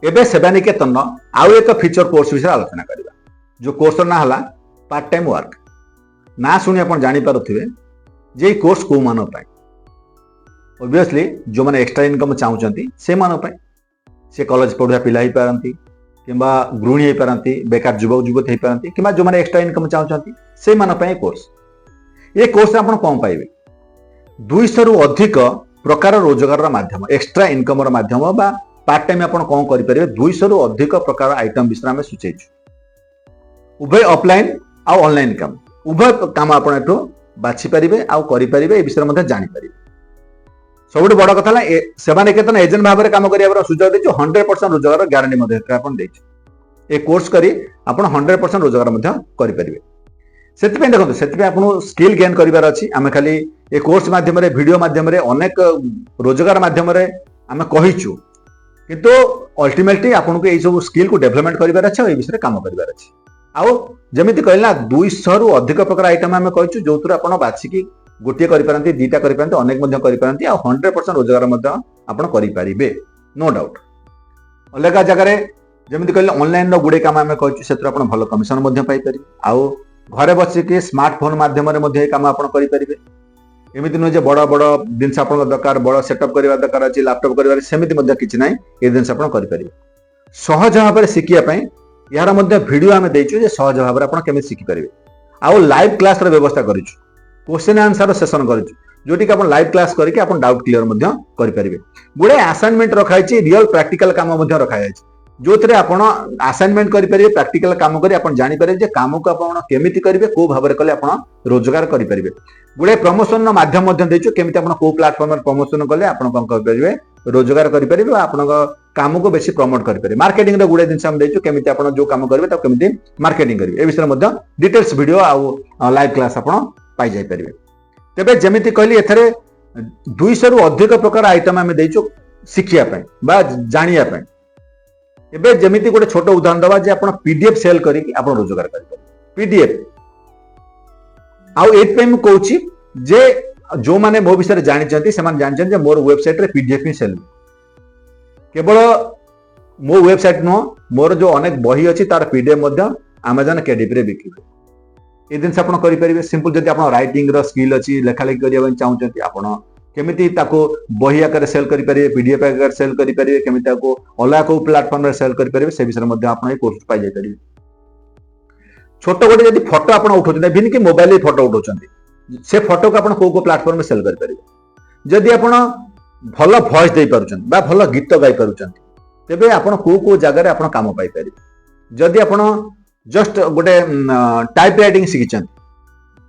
एबे सेवानिकेतन आउ एक फीचर कोर्स विषय आलोचना करबा जो कोर्स ना हला पार्ट टाइम वर्क ना सुनी आपण जानि पारुथिबे जे कोर्स को मानो पाए ऑब्वियसली जो माने एक्स्ट्रा इनकम चाहूचंती से मानो पाए से कॉलेज पढ़ुआ पिला ही पारंती किंबा गृहिणी हो पारंती बेकार युवक युवती हो पारंती किंबा जो माने एक्स्ट्रा इनकम चाहूचंती से मानो पाए कोर्स ये कोर्स आपण कोन पाइबे 200 रु अधिक प्रकार रोजगार माध्यम एक्स्ट्रा इनकम माध्यम बा पार्ट टाइम आपण कोन करि परिबे 200 रु अधिक प्रकार आइटम विषय में सूचेछु उभय ऑफलाइन आ ऑनलाइन काम उभय काम आपण एठो बाछि परिबे आ करि परिबे ए विषय मध्ये जानि परिबे सबुठ बड़ कथा ला सेवानिकेतन एजेंट भाव में काम करिया सुझाव देछु 100% रोजगार ग्यारंटी मध्ये आपण देछु ए कोर्स करी आपण 100% रोजगार मध्ये करि परिबे सेति पे देखो सेति पे आपण स्किल गेन करिवार अछि आमे खाली ए कोर्स माध्यम रे वीडियो माध्यम रे अनेक रोजगार माध्यम रे आमे कहिछु किंतु अल्टीमेटली आपन को ए सब स्किल को डेवलपमेंट करिवार अछि ए विषय काम करिवार अछि आउ जेमिति कहला 200 रु अधिक प्रकार आइटम आमे कहिछु जोतुर आपण बाछि की गोटे करि पारंती दीटा करि पारंती अनेक मध्ये करि पारंती आ 100% रोजगार मध्ये आपण करि पारिबे नो डाउट अलग जगह रे जेमिति कहले ऑनलाइन रो गुडे काम आमे कहिछु सेत्र आपण भलो कमिशन मध्ये पाइ पारि आउ घरे बसी के स्मार्टफोन माध्यम रे मध्ये काम आपण करि पारिबे एमिति न जे बड़ बड़ दिनस आपण दरकार बड़ सेटअप करिवा दरकार अछि लैपटॉप करिवा सेमिति मध्ये किछि नै ए दिनस आपण करि पारिबे सहज भाव रे सिकिया पई यार मध्ये वीडियो आमे देइछु जे सहज भाव रे आपण केमे सिखि पारिबे आउ लाइव क्लास रे व्यवस्था करिछु क्वेश्चन आंसर सेशन करिछु जोटी के आपण लाइव क्लास करके आपण डाउट क्लियर मध्ये करि पारिबे गुडे असाइनमेंट रखाइ छि रियल प्रैक्टिकल काम मध्ये रखाइ छि जो थे आपण असाइनमेंट करि पारिबे प्रैक्टिकल काम करी आपण जानि पारिबे जे काम को आपण केमिति करिवे को भाव रे कले आपण रोजगार करि पारिबे गुडे प्रमोशन नो माध्यम मध्ये देछु केमिति आपण को प्लेटफॉर्म रे प्रमोशन कले आपण कोन करि पारिबे रोजगार करि पारिबे आपण काम को बेसी प्रमोट करि पारिबे मार्केटिंग रे गुडे दिन हम देछु केमिति आपण जो काम करिवे ता केमिति मार्केटिंग करिवे ए विषय मध्ये डिटेल्स वीडियो आ लाइव क्लास आपण पाई जाई पारिबे तेबे जेमिति कहली एथरे 200 रु अधिक प्रकार आइटम हमें देछु सिखिया पय बा जानिया पय एबे जेमिति गोटे छोट उदाहरण दबा जे आपण पीडीएफ सेल करी आपण रोजगार करि पीडीएफ आउ एत पे हम कहूची जे जो माने मो विषय जानि चंती से माने जानि जे मोर वेबसाइट रे पीडीएफ ही सेल केवल मो वेबसाइट नो मोर जो अनेक बही अछि तार पीडीएफ मध्ये Amazon केडीपी रे बिकिबे ए दिन से आपण करि परिबे सिंपल जदि आपण राइटिंग रो स्किल अछि लेखा लेखि करिया चाहउचंती आपण केमिति ताको बही आकार सेल करि परिबे पीडीएफ आकार सेल करि परिबे केमिति ताको अलग को प्लेटफॉर्म रे सेल करि परिबे से विषय मध्ये आपण ए कोर्स पाइ जाय परिबे छोट गोटे जदि फोटो आपण उठौचंती बिन कि मोबाइल रे फोटो उठौचंती से फोटो को आपण को प्लेटफॉर्म रे सेल करि परिबे जदि आपण भलो वॉइस दे पारुचंती बा भलो गीत गाई पारुचंती तेबे आपण को जगह रे आपण काम पाइ परिबे जदि आपण जस्ट गोटे टाइप राइटिंग शिखिचंती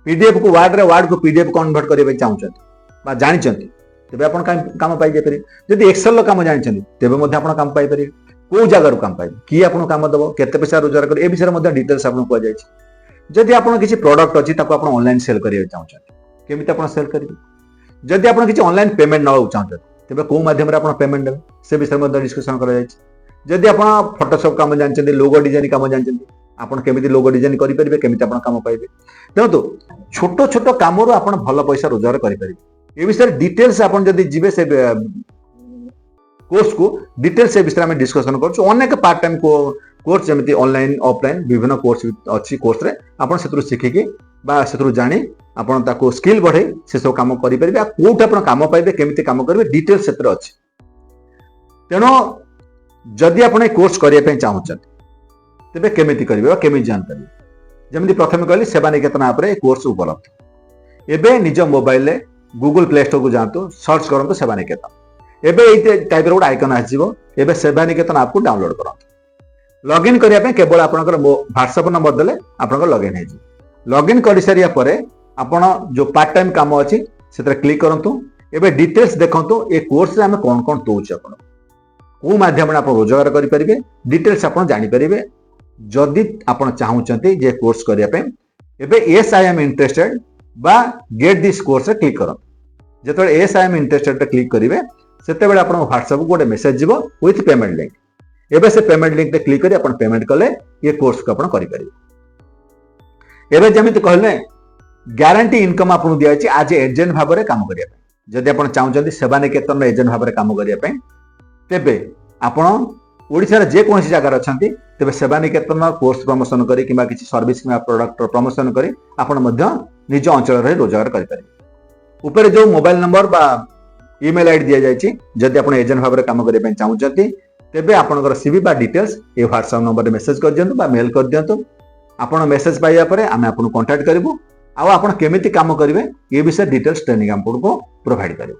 पीडीएफ को वर्ड को पीडीएफ कन्वर्ट करबे चाहउचंती बा जानिचंती तेबे आपण काम पाइ जाय परिबे जदि एक्सेल लो काम जानिचंती तेबे मध्ये आपण काम पाइ परिबे को जगह रो काम पाइबे की आपण काम दबो केते पैसा रोजगार कर ए विषय मध्ये डिटेल्स आपण को जाय छै जदि आपण किछि प्रोडक्ट अछि ताको आपण ऑनलाइन सेल करिवे चाहउचंती केमिति आपण सेल करिवे जदि आपण किछि ऑनलाइन पेमेंट न चाहउचंती तेबे को माध्यम रे आपण पेमेंट देबे से विषय मध्ये डिस्कशन करा जाय छै जदि आपण फोटोशॉप काम जानिचंती लोगो डिजाइन काम जानिचंती आपण केमिति लोगो डिजाइन करि परिबे केमिति आपण काम पाइबे तेनो छोटो छोटो काम रो आपण भलो पैसा रोजगार करि परिबे ए विषय डिटेल्स आपण जदि जिवे से कोर्स को डिटेल्स से विषय में डिस्कशन करछु अनेक पार्ट टाइम को कोर्स जेमिति ऑनलाइन ऑफलाइन विभिन्न कोर्स अछि कोर्स रे आपण सेतरु सिखिके बा सेतरु जानि आपण ताको स्किल बढ़े से सब काम करि परिबे आ कोठ आपण काम पाइबे केमिति काम करबे डिटेल्स सेतर अछि तेनो जदि आपण ए कोर्स करिया पे चाहउछन तेबे केमिति करिवे केमिति जान परिबे जेमिति प्रथम कहली सेवानिकेतन ऐप रे कोर्स उपलब्ध एबे निज मोबाइल रे गूगल प्ले स्टोर को जांतु सर्च करंतु सेवानिकेतन एबे एते टाइप रो आइकन आसीबो एबे सेवानिकेतन ऐप को डाउनलोड करंतु लॉगिन करिया पे केवल आपनकर व्हाट्सएप नंबर देले आपनकर लॉगिन हे जी लॉगिन करि सारिया परे आपण जो पार्ट टाइम काम अछि सेतरे क्लिक करंतु एबे डिटेल्स देखंतु ए कोर्स रे हम कोन कोन दोछ आपण को माध्यम आपण रोजगार करि परिबे डिटेल्स आपण जानि परिबे जदि आपण चाहउचंती जे कोर्स करिया पे एबे यस आई एम इंटरेस्टेड बा गेट दिस कोर्स रे क्लिक करंतु जेतबे यस आई एम इंटरेस्टेड रे क्लिक करिवे सेते बेले आपण व्हाट्सएप को गोटे मेसेज जीवो विथ पेमेंट लिंक एबे से पेमेंट लिंक ते क्लिक करी आपण पेमेंट कले ये कोर्स को आपण करि परिबे एबे जेमिति कहले ग्यारंटी इनकम आपण दिया अछि आज एजेंट भाव रे काम करिया पे जदि आपण चाहउचंती सेवानिकेतन एजेंट भाव रे काम करिया पे तेबे आपण ओडिशार जेकोसी जगार अच्छा तेज सेवा निकेतन कोर्स प्रमोशन करी कि किसी सर्विस कि प्रोडक्ट प्रमोशन करी आपण निज अंचल रोजगार करें। जो मोबाइल नंबर बा ईमेल आईडी दि जाएगी जदि आप एजेंट भाव में काम करने चाहते तेबे आपनकर सीवी बा डिटेल्स ये व्हाट्सएप नंबर मेसेज कर दियंतु बा मेल कर दियंतु। आपण मेसेज पाइया परे आमे आपन कांटेक्ट करिवु आ आपण केमिति काम करिवे ये विषय डिटेल्स ट्रेनिंग आपको प्रोवाइड करिवु।